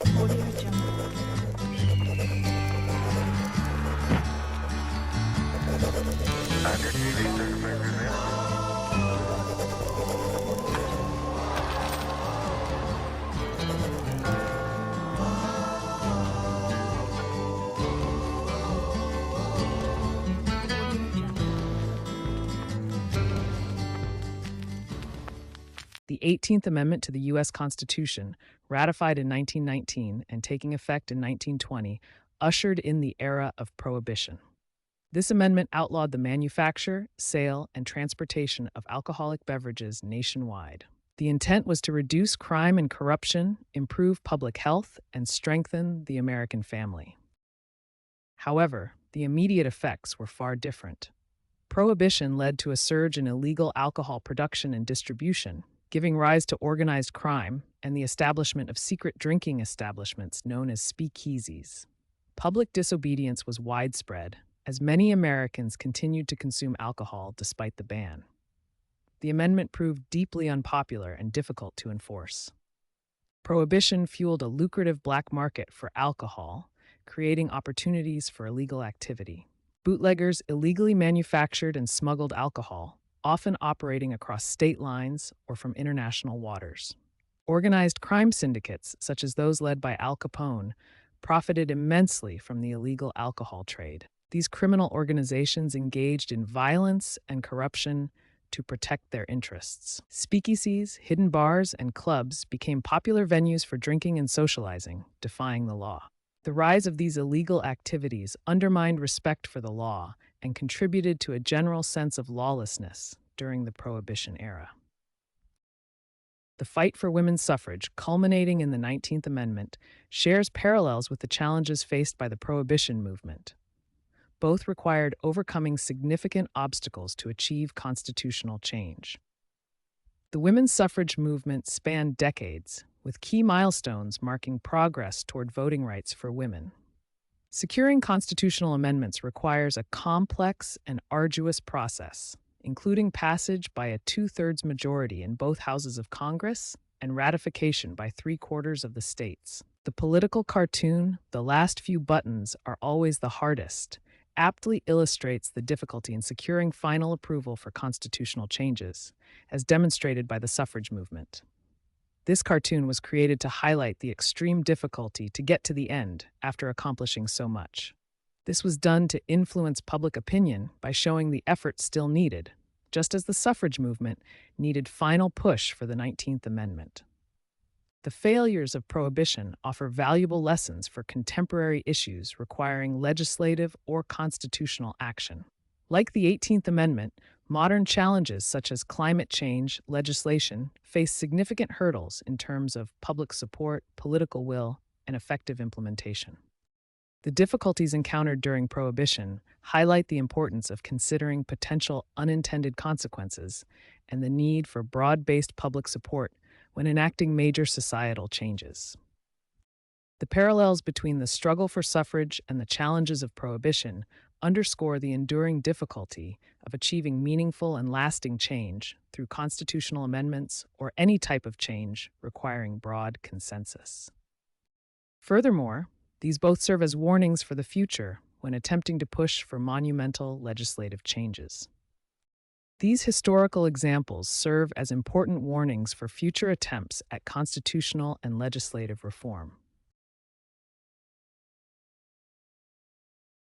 Audio Jungle. The 18th Amendment to the U.S. Constitution, ratified in 1919 and taking effect in 1920, ushered in the era of Prohibition. This amendment outlawed the manufacture, sale, and transportation of alcoholic beverages nationwide. The intent was to reduce crime and corruption, improve public health, and strengthen the American family. However, the immediate effects were far different. Prohibition led to a surge in illegal alcohol production and distribution, giving rise to organized crime and the establishment of secret drinking establishments known as speakeasies. Public disobedience was widespread, as many Americans continued to consume alcohol despite the ban. The amendment proved deeply unpopular and difficult to enforce. Prohibition fueled a lucrative black market for alcohol, creating opportunities for illegal activity. Bootleggers illegally manufactured and smuggled alcohol, often operating across state lines or from international waters. Organized crime syndicates, such as those led by Al Capone, profited immensely from the illegal alcohol trade. These criminal organizations engaged in violence and corruption to protect their interests. Speakeasies, hidden bars, and clubs became popular venues for drinking and socializing, defying the law. The rise of these illegal activities undermined respect for the law and contributed to a general sense of lawlessness during the Prohibition era. The fight for women's suffrage, culminating in the 19th Amendment, shares parallels with the challenges faced by the Prohibition movement. Both required overcoming significant obstacles to achieve constitutional change. The women's suffrage movement spanned decades, with key milestones marking progress toward voting rights for women. Securing constitutional amendments requires a complex and arduous process, including passage by a two-thirds majority in both houses of Congress and ratification by three-quarters of the states. The political cartoon, "The last few buttons are always the hardest," aptly illustrates the difficulty in securing final approval for constitutional changes, as demonstrated by the suffrage movement. This cartoon was created to highlight the extreme difficulty to get to the end after accomplishing so much. This was done to influence public opinion by showing the effort still needed, just as the suffrage movement needed final push for the 19th Amendment. The failures of Prohibition offer valuable lessons for contemporary issues requiring legislative or constitutional action. Like the 18th Amendment, modern challenges such as climate change legislation face significant hurdles in terms of public support, political will, and effective implementation. The difficulties encountered during Prohibition highlight the importance of considering potential unintended consequences and the need for broad-based public support when enacting major societal changes. The parallels between the struggle for suffrage and the challenges of Prohibition underscore the enduring difficulty of achieving meaningful and lasting change through constitutional amendments or any type of change requiring broad consensus. Furthermore, these both serve as warnings for the future when attempting to push for monumental legislative changes. These historical examples serve as important warnings for future attempts at constitutional and legislative reform.